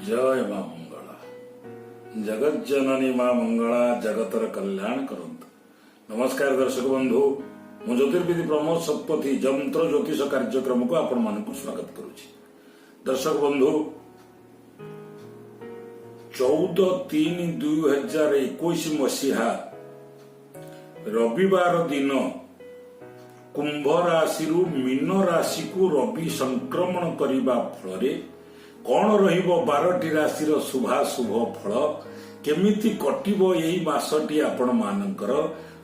जय मां मंगला जगत जननी मां मंगला जगतर कल्याण करंतु। नमस्कार दर्शक बंधु, मु ज्योतिर्विधि प्रमोद शतपथी जंत्र ज्योतिष कार्यक्रम को आपण मानक स्वागत करुछि। दर्शक बंधु 14/3/2021 मसीहा रविवार दिन कुंभ राशि मीन राशि को रवि संक्रमण करने फल कौन रहिबो 12टी राशि शुभाशुभ फल केमिति कटिबो एई मासटी आपण मानकर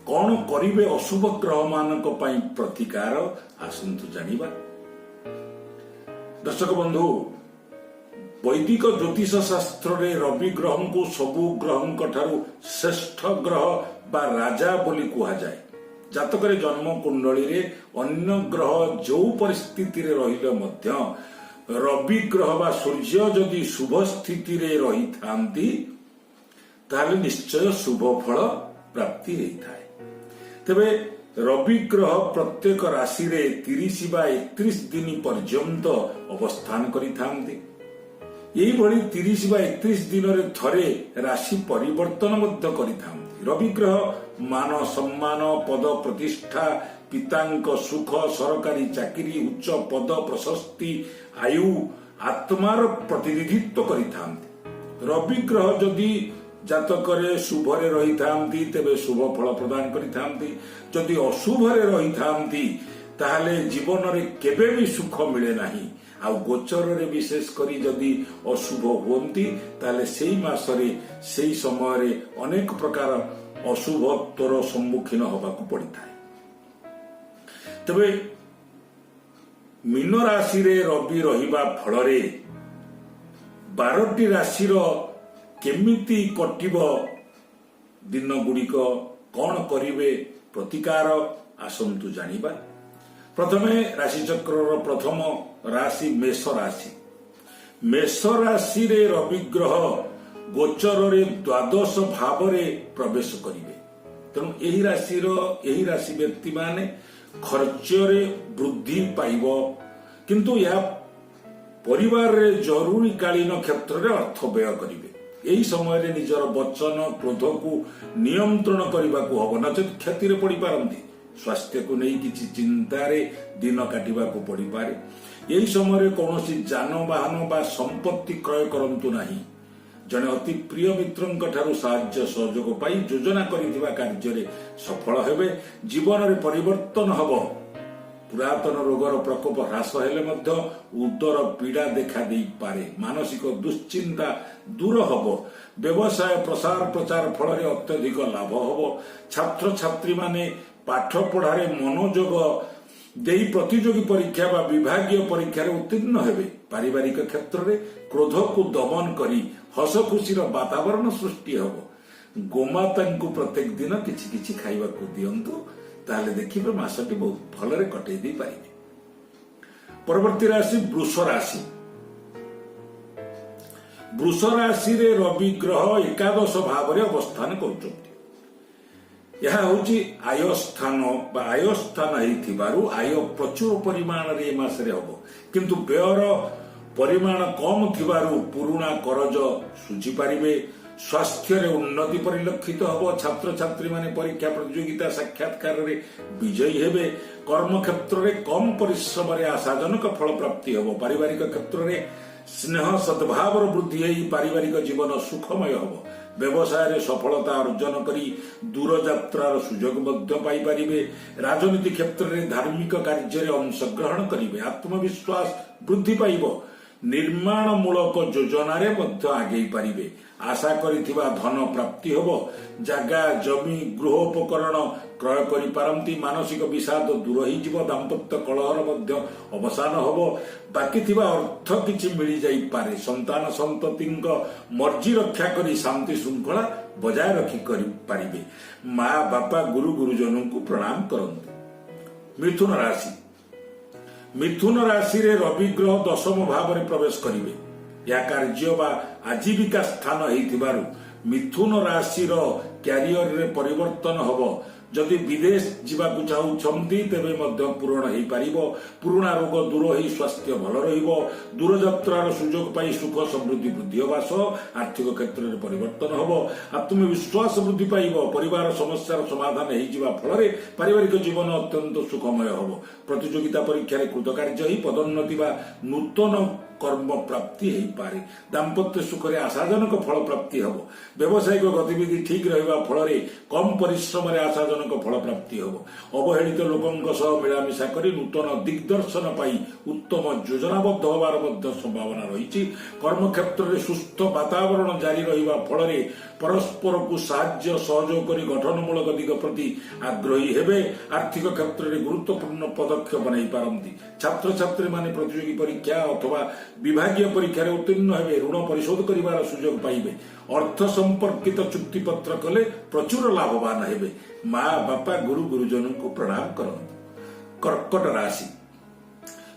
कौन करिवे अशुभ ग्रह मानक पई प्रतिकार आसंतु जानिबा। दर्शक बंधु, वैदिक ज्योतिष शास्त्र रे रवि ग्रह को सबु ग्रह ठारू श्रेष्ठ ग्रह बा राजा बोली कुहा जाए। जातक जन्म कुंडली रे अन्य ग्रह जो परिस्थिति रे रहिले मध्य रवि ग्रह बा सूर्य जदि शुभ स्थिति रे रही थांती ताले निश्चय शुभ फल प्राप्ति होता है। तेबे रवि ग्रह प्रत्येक राशि रे 30 बा 31 दिन पर्यंत अवस्थान करि थांती। एई भली 30 बा 31 दिन रे थरे राशि परिवर्तन मध्य करि थांती। रवि ग्रह मान सम्मान पद प्रतिष्ठा पितांक सुख सरकारी चाकरी उच्च पद प्रशस्ति आयु आत्मार प्रतिनिधित्व करिथांती। रवि ग्रह जदि जातकरे शुभरे रही थांती तेबे शुभ फल प्रदान करिथांती। जदि अशुभरे रही थांती ताहले जीवन रे केबे भी सुख मिले नाही। आ गोचर रे विशेष करी जदि अशुभ होंती ताहले सेई मासरे सेई समय रे अनेक प्रकार अशुभत्वर सम्मुखीन होबाकू पड़िଥାଏ। तबे मीन राशि रे रवि रहिबा फलरे 12टी राशिर केमिति कटिबो दिन गुड़िक कौन करिवे प्रतिकार आसंतु जानिबा। प्रथमे राशि चक्र प्रथम राशि मेष राशि। मेष राशि रे रवि ग्रह गोचर रे द्वादश भाव रे प्रवेश करिवे। तेणु एही राशि व्यक्ति माने खर्च रे वृद्धि पाइबो, किंतु यह परिवार रे जरूरी कालीन क्षेत्र रे अर्थ व्यय करिवे। एही समय रे निजर वचन क्रोध को नियंत्रण करबा को हबो, नचेत क्षति रे पड़ी पारंती। स्वास्थ्य को नहीं किछि चिंता रे दिन काटिबा को पड़ी पारे। एही समय रे कोनोसी जानवाहन बा संपत्ति क्रय करंतु नाही। जने अति प्रिय मित्रंक ठारू साहाय्य सहयोग पाई योजना करिथिबा कार्य रे सफल हेबे। जीवन रे परिवर्तन हबो। पुरातन रोगर प्रकोप ह्रास हेले मध्य उदर पीड़ा देखा दे पारे। मानसिक दुश्चिंता दूर हबो। व्यवसाय प्रसार प्रचार फल रे अत्यधिक लाभ हबो। छात्र छात्री माने पाठ पढ़ारे मनोयोग देई प्रतियोगी परीक्षा बा विभागीय परीक्षा रे उत्तीर्ण हेबे। पारिवारिक क्षेत्र रे क्रोध को दमन करी हस खुशीर वातावरण सृष्टि हबो। गोमाता को प्रत्येक दिन किछि किछि खाइबा को दियंतु, ताले देखिबे मासटी बहुत भलरे कटै दी पारिबे। परवर्ती राशि वृष राशि। वृष राशि रे रवि ग्रह एकादश भाव रे अवस्थान करूछंती। यह होची आय स्थान बा आय स्थान हेथिबारु आय प्रचुर परिमाण रे मासरे हबो, किंतु व्ययर परिमाण कम थिबारु पुरुणा करज सुझी पारिबे। स्वास्थ्य रे उन्नति परिलक्षित हबो। छात्र छात्री माने परीक्षा प्रतियोगिता साक्षात्कार रे विजयी हेबे। कर्म क्षेत्र रे कम परिश्रम रे आशाजनक फल प्राप्ति हबो। पारिवारिक क्षेत्र रे स्नेह सद्भाव वृद्धि हेई पारिवारिक जीवन सुखमय हबो। व्यवसाय रे सफलता अर्जन करी दूर यात्रार सुयोग मध्य पाई पारिबे। राजनीति क्षेत्र रे धार्मिक कार्य रे अंशग्रहण करिवे। आत्मविश्वास वृद्धि पाइबो। निर्माण मूलक योजना रे मध्य आगे पारिबे। आशा करिथिबा धन प्राप्ति होबो। जागा जमी गृहोपकरण क्रय करि पारंती। मानसिक विषाद दूर होई जीव। दाम्पत्य कलहर मध्य अवसान होबो। बाकी थिबा अर्थ किछि मिली जाई पारे। संतान संततिंक मर्जी रक्षा करी शांति श्रृंखला बजाय रखि करि पारिबे। मां बापा गुरु गुरुजनों को प्रणाम करंती। मिथुन राशि। मिथुन राशि रे रवि ग्रह दशम भाव रे प्रवेश करिवे। या कार्य बा आजीविका स्थान हेथिबारु मिथुन राशि रो कैरियर रे परिवर्तन हबो। जदि विदेश जावाक चाहूछंती तेबे मध्य पूरण हो पारिब। पुराणा रोग दूर हो स्वास्थ्य भल रहिबो। दूरयात्रार सुजोग पाई सुख समृद्धि वृद्धि होगा सह आर्थिक क्षेत्र में परिवर्तन होब। आत्मविश्वास वृद्धि पाइब। परिवार समस्यार समाधान हो फल पारिवारिक जीवन अत्यंत सुखमय होब। प्रतियोगिता परीक्षा कृतकार्य हो पदोन्नति वा नूतन कर्म प्राप्ति हो पारे। दाम्पत्य सुख में आशाजनक फल प्राप्ति हम। व्यावसायिक गतिविधि ठीक रहा फल कम परिश्रम आशाजनक फल प्राप्ति हम। अवहेलित लोकों मिलामिशा कर नूतन दिग्दर्शन पाई उत्तम योजनाबद्ध होवार संभावना रही। कर्मक्षेत्र में सुस्थ वातावरण जारी रहा फल परस्पर को साहाय्य सहयोग कर गठनमूलक दिग प्रति आग्रही हेबे। आर्थिक क्षेत्र में गुरुत्वपूर्ण पदक्षेप नहीं पारती। छात्र छात्री माने प्रतियोगी परीक्षा अथवा विभागीय परीक्षा उत्तीर्ण हेबे। ऋण परिशोध कर सुजोग पाइबे। अर्थ संपर्कित चुक्ति पत्र कले प्रचुर लाभवान हेबे। माँ बापा गुरु गुरुजन को प्रणाम करंतु। कर्कट राशि।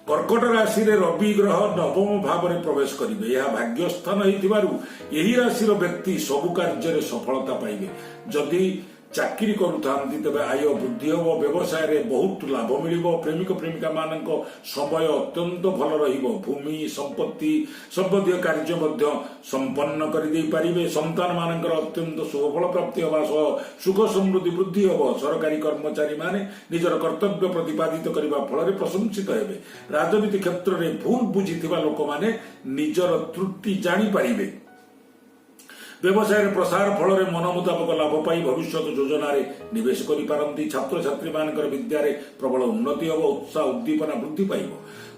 कर्कट राशि रे रवि ग्रह नवम भाव में प्रवेश करेंगे। यह भाग्यस्थान यही राशि व्यक्ति सबु कार्य सफलता पाइबे। जदि चाकरी करुथांती तेबे आय वृद्धि हो। व्यवसाय रे बहुत लाभ मिलिबो। प्रेमिक प्रेमिका मानक समय अत्यंत भल रहिबो। भूमि संपत्ति संबंधी कार्य मध्य संपन्न कर दे पारिबे। संतान मानकर अत्यंत शुभफल प्राप्ति होगा सह सुख समृद्धि वृद्धि हो। सरकारी कर्मचारी माने निजर कर्तव्य प्रतिपादित करने फल प्रशंसित हेबे। राजनीति क्षेत्र में भूल बुझीथिबा लोक माने निजर त्रुटि जानी पारिबे। व्यवसाय प्रसार फल मन मुताबक लाभ पाई भविष्य योजना निवेश करि। छात्र छात्री मान विद्यार प्रबल उन्नति हम। उत्साह उद्दीपना वृद्धि पाइब।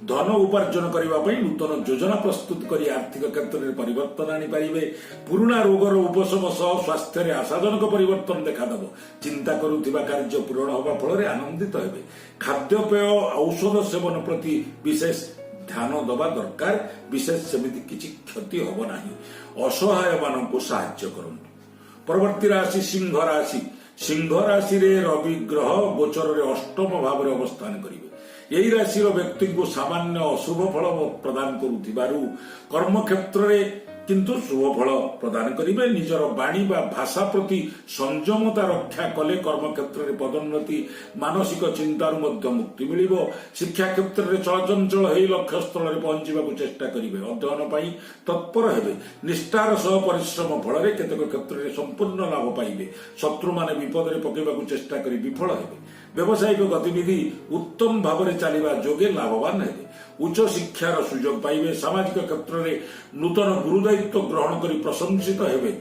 धन उपार्जन करने नूतन योजना प्रस्तुत कर आर्थिक क्षेत्र में परिवर्तन आनीपारे। पुराणा रोगर उपशम सह स्वास्थ्य आशाजनक परिवर्तन देखादेव। चिंता करुवा कार्य पूरण होगा फल आनंदित हेबे। खाद्यपेय औषध सेवन प्रति विशेष ध्यान दबा दरकार। विशेष सेमिति किछि क्षति होब नाही। असहाय मानक साहाय्य करंतु। परवर्ती राशि सिंह राशि। सिंह राशि रे रवि ग्रह गोचर रे अष्टम भाव में अवस्थान करिवे। यही राशि व्यक्ति को सामान्य अशुभ फल प्रदान करुथिबारु कर्म क्षेत्र में किंतु शुभ फल प्रदान करेंगे। निजर वाणी व भाषा प्रति संयमता रक्षा कले कर्म क्षेत्र में पदोन्नति मानसिक चिंतार मुक्ति मिल। शिक्षा क्षेत्र में चलचंचल हो लक्ष्य स्थल में पहुंचा चेष्टा करेंगे। अध्ययन पाई तत्पर हेबे। निष्ठार सह परिश्रम फल केतक क्षेत्र में संपूर्ण लाभ पाइबे। शत्रु माने विपद में पकेबाकू चेष्टा कर विफल हेबे। व्यावसायिक गतिविधि उत्तम भाव में चलवा जोगे लाभवान हेबे। उच्च शिक्षार सुजोग पाइबे। सामाजिक क्षेत्र में नूतन गुरुदायित्व ग्रहण कर प्रशंसित हेबे।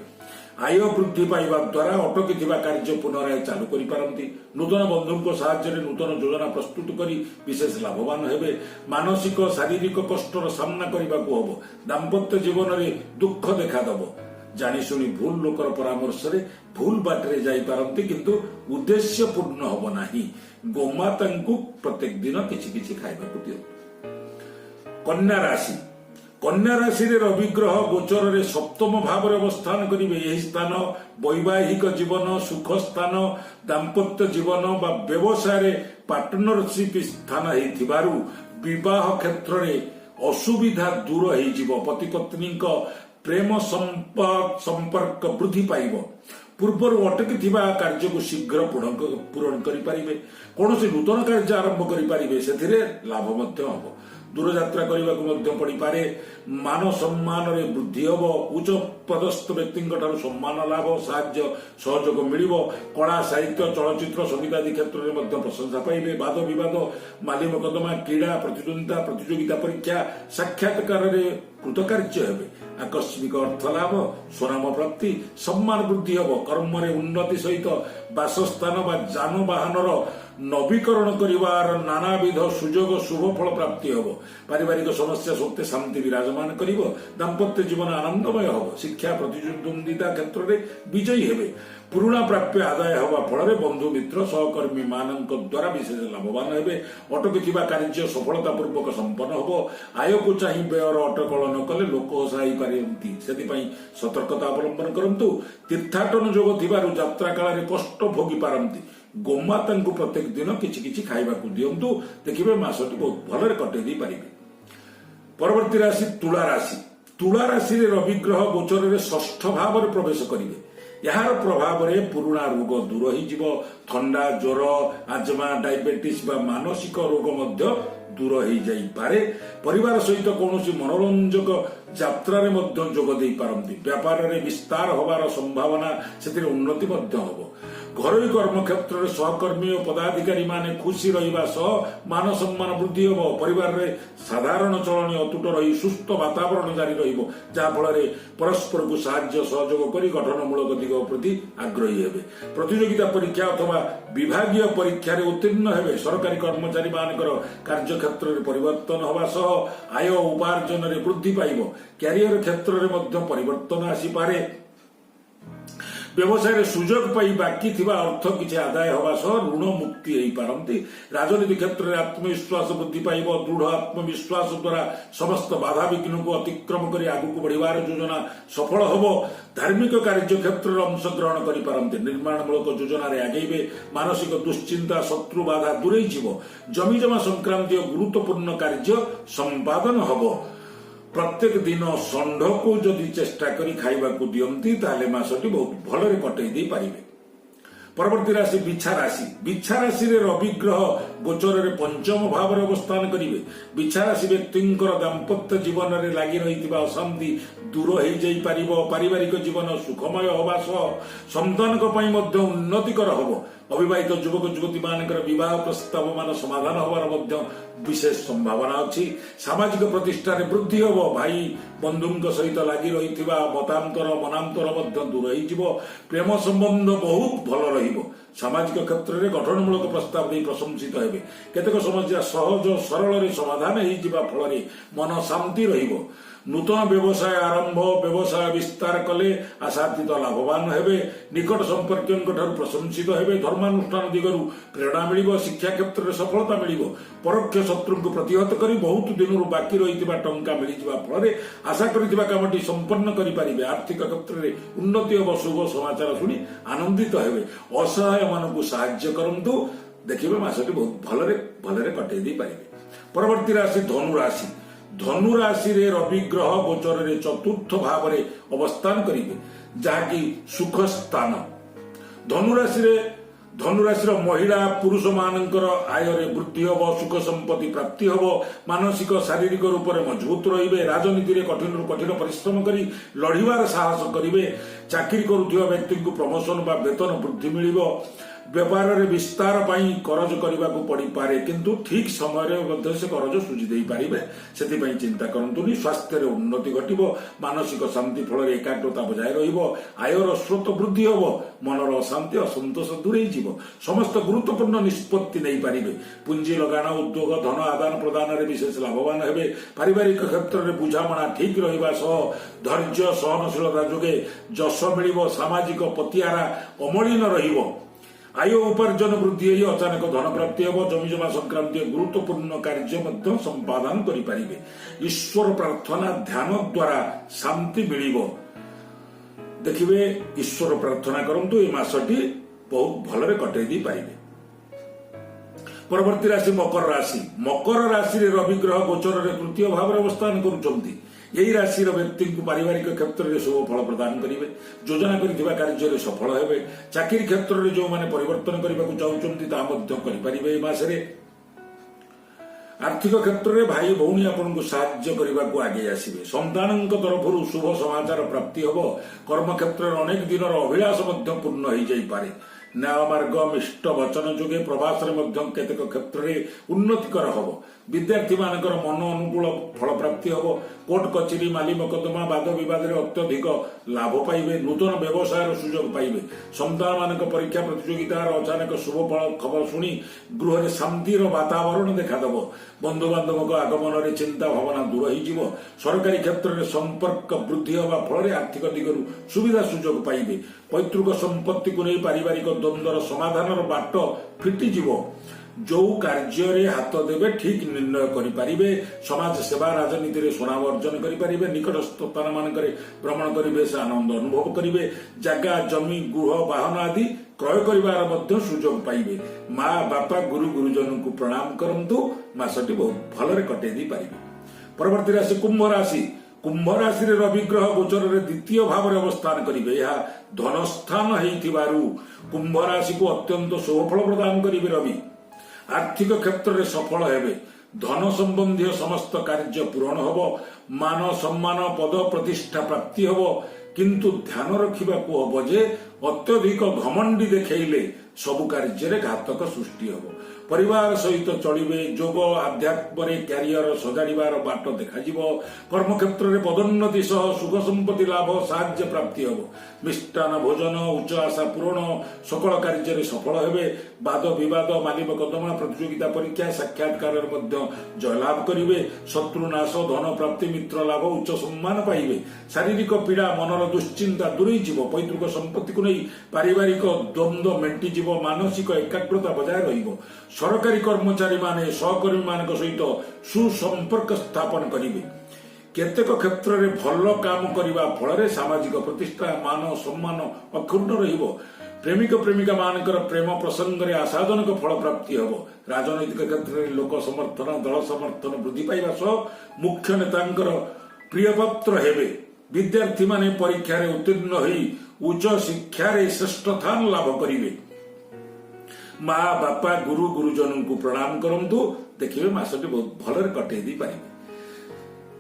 आय वृद्धि पाइबा द्वारा अटकी कार्य पुनराय चालू करिपारंती। नूतन बंधुओं साहाय्य नूतन योजना प्रस्तुत करी विशेष लाभवान हेबे। मानसिक शारीरिक कष्टर सामना करने को हम। दाम्पत्य जीवन में दुख देखादेव। जानीशुणी भूल लोकर परामर्श रे भूल बाटरे जाई पारंती किंतु उद्देश्य पूर्ण होब नाही। गोमाता को प्रत्येक दिन किछि किछि खाइबा को दियो। कन्या राशि। कन्या राशि रे रवि ग्रह गोचर रे सप्तम भाव में अवस्थान करिवे। यही स्थान वैवाहिक जीवन सुख स्थान दाम्पत्य जीवन बा व्यवसाय रे पार्टनरशिप स्थान हेथिबारु विवाह क्षेत्र में असुविधा दूर हो जिवो। पति पत्नी प्रेम संपर्क वृद्धि पाइब। पूर्वर अटकी कार्य को शीघ्र पूरण करें। कौन से नूतन कार्य आरंभ करें से लाभ हम। दूरयात्रा करने को पड़ पारे। मान सम्मान रे वृद्धि हम। उच्च पदस्थ व्यक्ति सम्मान लाभ साहाय्य सहयोग मिल। कला साहित्य चलचित्र संगीत आदि क्षेत्र में प्रशंसा पाइबे। वाद विवाद माली मकदमा क्रीड़ा प्रतिद्वंदिता प्रतियोगिता परीक्षा साक्षात्कार कृतकार्य हेबे। आकस्मिक अर्थ लाभ स्वनाम प्राप्ति सम्मान वृद्धि हम। कर्म रे उन्नति सहित बासस्थान व जानवाहन नवीकरण करिवार नानाविध सुजोग शुभ फल प्राप्ति हम। पारिवारिक समस्या सत्वे शांति विराजमान करिवो। दाम्पत्य जीवन आनंदमय हम। शिक्षा प्रतिद्वंदिता क्षेत्र में विजयी हेबे। पुराणा प्राप्य आदाय हवा फल बंधु मित्र सहकर्मी मानक द्वारा विशेष लाभवान हेबे। अटकी कार्य सफलतापूर्वक संपन्न हम। आय को चाहि व्ययर अटकल न कले लोक हसाई पारती से सतर्कता अवलंबन करंतु। तीर्थाटन जोग थिबारु यात्रा काल में कष्ट भोगी पारती। गोमाता को प्रत्येक दिन किछि किछि खाइबा को दियंतु। देखिबे मासटी बहुत भलरे कटै दी पारिबे। परवर्ती राशि तुला राशि। तुला राशि रे रवि ग्रह गोचर रे षष्ठ भाव में प्रवेश करिवे। यार प्रभाव रे पुराणा रोग दूर हो थंडा ज्वर आजमा डायबिटीज बा मानसिक रोग मध्य दूर हो जाई पारे परिवार सहित कौन मनोरंजक यात्रा रे मध्य जोग दे पारंती व्यापार रे विस्तार होबार संभावना से उन्नति मध्य होबो घरोई कर्म क्षेत्र में सहकर्मी और पदाधिकारी माने खुशी रहिबा सह मान सम्मान वृद्धि होबो परिवार रे साधारण चलनी अतुट रही सुस्थ वातावरण जारी रहिबो जा फल परस्पर को साहाय्य सहयोग करी गठनमूलक दिग प्रति आग्रही हेबे प्रतियोगिता परीक्षा अथवा विभागीय परीक्षा रे उत्तीर्ण हेबे सरकारी कर्मचारी मानकर कार्य क्षेत्र में परिवर्तन होबा सह आय उपार्जन रे वृद्धि पाइबो कैरियर क्षेत्र में मध्य परिवर्तन आसी पारे व्यवसाय सुजोग पाई बाकी थिबा अर्थ किछि आदाय होबा सह ऋण मुक्ति होई पारंती राजनीति क्षेत्र में आत्मविश्वास वृद्धि पाइबो दृढ़ आत्मविश्वास द्वारा समस्त बाधा विघ्न को अतिक्रम करी आगु बढ़िबार योजना सफल होबो धार्मिक कार्य क्षेत्र में अंशग्रहण करि पारंती निर्माणमूलक योजना रे आगेबे मानसिक दुश्चिंता शत्रु बाधा दूरेई जिवो जमी जमा संक्रांतीय गुरुत्वपूर्ण कार्य संपादन होबो प्रत्येक दिन षंढ को जदि चेष्टा करी खाइबा को दियंती ताले मासटी बहुत भलरे कटई दे पारिबे परवर्ती राशि बिछा राशि रे रवि ग्रह गोचर रे पंचम भाव रे अवस्थान करिवे बिछा राशि व्यक्तिंकर दाम्पत्य जीवन रे लागि रहितिबा अशांति दूर हो जाई पारिबो पारिवारिक जीवन सुखमय होबा सह संतानक पई मध्य उन्नतिकर होबो अविवाहित युवक युवती मानकर विवाह प्रस्ताव मान समाधान होबार मध्य विशेष संभावना अछि सामाजिक प्रतिष्ठा रे वृद्धि होबो भाई बंधुंक सहित लागि रहितिबा मतांतर मनांतर मध्य दूर होई जिवो प्रेम संबंध बहुत भल रहिबो सामाजिक क्षेत्र में गठनमूलक प्रस्ताव नहीं प्रशंसित हेबे केतेक समस्या सहज सरल रे समाधान होई जिबा फल मन शांति रहिबो नूतन व्यवसाय आरंभ व्यवसाय विस्तार कले आशातीत लाभवान हेबे निकट संपर्क प्रशंसित हेबे धर्मानुष्ठान दिगरु प्रेरणा मिलिबो शिक्षा क्षेत्र में सफलता मिलिबो परोक्ष शत्रु को प्रतिहत करी बहुत दिन बाकी रहितिबा टंका मिली जिबा फल आशा करितिबा कामटी संपन्न करि पारिबे आर्थिक क्षेत्र में उन्नति और शुभ समाचार शुणी आनंदित हेबे असहाय मन को साहाय्य करंतु देखिबे मासटी बहुत भलरे कटै दी पारिबे परवर्ती राशि धनु राशि रे रवि ग्रह गोचर रे चतुर्थ भाव रे अवस्थान करिवे जाकी सुख स्थान धनु राशि रो महिला पुरुष मानकर आय रे वृद्धि होबो सुख संपत्ति प्राप्ति होबो मानसिक शारीरिक रूप रे मजबूत रहिबे राजनीति रे कठिन परिश्रम करी लढिबार साहस करिवे चाकरी करुथिबा व्यक्ति को प्रमोशन बा वेतन वृद्धि मिलिबो व्यापार रे विस्तार पाई करज करबा को पड़ी पारे किंतु ठीक समय रे मध्य से करज सुझी देई पारिबे सेति पई चिंता करंतुनी स्वास्थ्य रे उन्नति घटिबो मानसिक शांति फल रे एकाग्रता बजाय रहिबो आयर स्रोत वृद्धि होबो मनर अशांति असंतोष दूरेई जिवो समस्त गुरुत्वपूर्ण निष्पत्ति नै पारिबे पुंजी लगाना उद्योग धन आदान प्रदान रे विशेष लाभवान हेबे पारिवारिक क्षेत्र रे बुझामणा ठीक रहिबा सह धैर्य सहनशीलता जोगे जश मिलिबो सामाजिक पतियारा अमलिन रहिबो आय उपार्जन वृद्धि अचानक धन प्राप्ति होब जमीजमा संक्रांतीय गुरुत्वपूर्ण कार्य मध्य संपादन करिपारिबे ईश्वर प्रार्थना ध्यान द्वारा शांति मिलिबो देखिबे ईश्वर प्रार्थना करंतु ए मासटी बहुत भलरे कटै दी पारिबे परवर्ती राशि मकर राशि रे रवि ग्रह गोचर रे तृतीय भाव रे अवस्थान करूचंती यही राशि व्यक्ति को पारिवारिक क्षेत्र में शुभ फल प्रदान करेंगे योजना कर कार्य सफल हेबे चाकरी क्षेत्र में जो माने परिवर्तन करने को चाहते करें मासरे आर्थिक क्षेत्र में भाई भौणी आपन को साहाय्य करने को आगे आसवे संतान तरफ शुभ समाचार प्राप्ति हम कर्म क्षेत्र में अनेक दिन अभिलाष पूर्ण हो जाए न्याय मार्ग मिष्ट वचन जोगे प्रवास केतेक क्षेत्र में उन्नतिकर हम विद्यार्थी मानकर मन अनुकूल फल प्राप्ति हम कोर्ट कचेरी माली मकदमा वाद विवाद अत्यधिक लाभ पाइबे नूतन व्यवसाय सुजोग पाइबे संतान मान परीक्षा प्रतियोगितार अचानक शुभ फल खबर शुणी गृह में शांतिर वातावरण देखादेव बंधु बांधव आगमन में चिंता भावना दूर हो सरकारी क्षेत्र में संपर्क वृद्धि होगा फल आर्थिक दिगरू सुविधा सुजोग पाइबे पैतृक संपत्ति को नहीं पारिवारिक द्वंद्वर समाधान बाट फिटिजिव जो कार्य हाथ देवे ठीक निर्णय करें समाज सेवा राजनीति में सुनाम अर्जन करें निकटस्थ स्थान मान भ्रमण करेंगे से आनंद अनुभव करेंगे जगह जमी गृह वाहन आदि क्रय कर सुजोग पाइबे माँ बापा गुरु गुरुजन को प्रणाम करंतु मासटी बहुत भलरे कटै दी पारिबे परवर्ती राशि कुंभ राशि रवि ग्रह गोचर द्वितीय भाव में अवस्थान करेंगे। यह धनस्थान होइथिबारु कुंभ राशि को अत्यंत शुभफल प्रदान करेंगे। रवि आर्थिक क्षेत्र में सफल हेबे। धन संबंधी समस्त कार्य पूरण हबो। मान सम्मान पद प्रतिष्ठा प्राप्ति हबो। किंतु ध्यान रखा हबो जे अत्यधिक घमंडी देखैले सबु कार्य घातक सृष्टि हबो। परिवार सहित चलिबे। जोग आध्यात्म क्यारियर सजाड़िबार बाट देखाजिबो। कर्मक्षेत्र में पदोन्नति सह सुख संपत्ति लाभ साहाय्य प्राप्ति हबो। मिष्टान भोजन उच्च आशा पूरण सकल कार्य सफल हेबे। वाद विवाद माली मकदमा प्रतियोगिता परीक्षा साक्षात्कार जयलाभ करेंगे। शत्रु नाश धन प्राप्ति मित्र लाभ उच्च सम्मान पाइबे। शारीरिक पीड़ा मनर दुश्चिंता दूरे जीव। पैतृक संपत्ति को नहीं पारिवारिक द्वंद्व मेंटिजिव। मानसिक एकाग्रता बजाय रहिबो। सरकारी कर्मचारी माने सहकर्मी मान सहित सुसंपर्क स्थापन करेंगे। केतेक क्षेत्र में भल काम करने फल सामाजिक प्रतिष्ठा मान सम्मान अक्षुण्ण रहिबो। प्रेमिक प्रेमिका मानकर प्रेम प्रसंग में आशाजनक फल प्राप्ति हब। राजनैतिक क्षेत्र में लोक समर्थन दल समर्थन वृद्धि पाइबा सह मुख्य नेतांकर प्रियपात्र हेबे। विद्यार्थी माने परीक्षा रे उत्तीर्ण होई उच्च शिक्षा रे श्रेष्ठ स्थान लाभ करिवे। माँ बापा गुरु गुरुजन को प्रणाम करंतु। देखिए मासटी बहुत भलरे कटै दी पारिबे।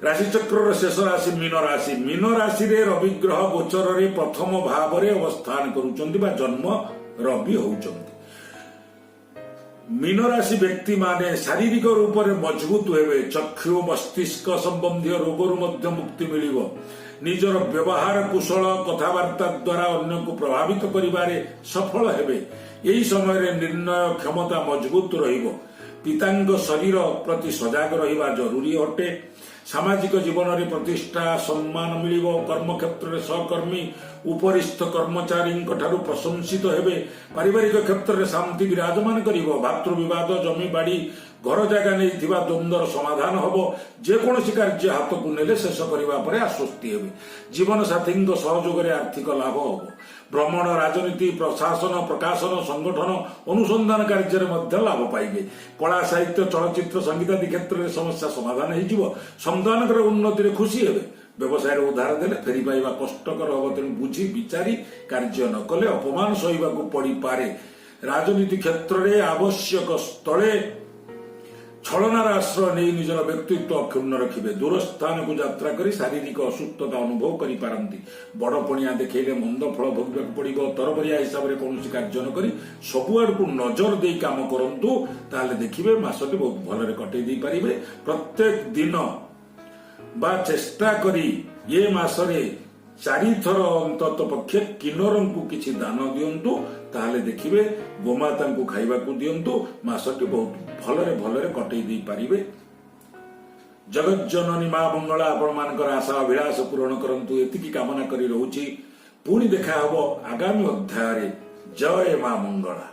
राशि चक्र शेष राशि मीन राशि। मीन राशि रे रवि ग्रह गोचर रे प्रथम भाव रे अवस्थान करुचंती बा जन्म रवि होउचंती। मीन राशि व्यक्ति माने शारीरिक रूप में मजबूत हेबे। चक्षु मस्तिष्क संबंधी रोग मध्य मुक्ति मिलिबो। निजर व्यवहार कुशल कथबार्ता द्वारा अन्य को प्रभावित करिबारे सफल हेबे। यही समय रे निर्णय क्षमता मजबूत रहिबो। पितांग शरीर प्रति सजग रहिबा जरूरी अटे। सामाजिक जीवन में प्रतिष्ठा सम्मान मिलिबो। कर्म क्षेत्र में सहकर्मी उपरिस्थ कर्मचारी प्रशंसित हेबे। पारिवारिक क्षेत्र में शांति विराजमान करिबो। भातृ विवाद जमी बाड़ी घर जगह नहीं थिबा द्वंद्वर समाधान हबो। जेकोसी कार्य हाथ को नेले शेष करिबा परे आश्वस्ति हेबे। जीवन साथी सहयोग रे आर्थिक लाभ हबो। भ्रमण राजनीति प्रशासन प्रकाशन संगठन अनुसंधान कार्य मध्य लाभ पाइबे। कला साहित्य चलचित्र संगीत आदि क्षेत्र में समस्या समाधान हो। संतान उन्नति रे खुशी हेबे। व्यवसाय उधार देले फेरी पाइबा कष्टकर हम। तेणु बुझी विचारी कार्य न कले अपमान सहिबाकू पड़ी पारे। राजनीति क्षेत्र में आवश्यक स्थले छलनार आश्रय नहीं निजर व्यक्तित्व अक्षुण्ण रखिबे। दूर स्थान को यात्रा करी शारीरिक असुस्थता अनुभव करि पारंती। बड़ पणिया देखैले मंद फल भोगिबाकू पड़िबो। तरबरिया हिसाब रे कोनोसी कार्य न करी सबुआड को नजर देई काम करंतु। ताले देखिबे मासटी बहुत भलरे कटै दै पारिबे। प्रत्येक दिन बा चेष्टा करी ये मासरे 4 थर अंतत पक्षे किन्नर को किछि दान दियंतु। ताले देखिबे गोमाता को खाइबा को दियंतु। मासटी बहुत भलरे भलरे कटै दै पारिबे। जगत जननी मां मंगला आपण मानकर आशा अभिलाष पूर्ण करंतु। एतिकी कामना करी रहूची। पुणी देखा हबो आगामी अध्याय रे। जय मां मंगला।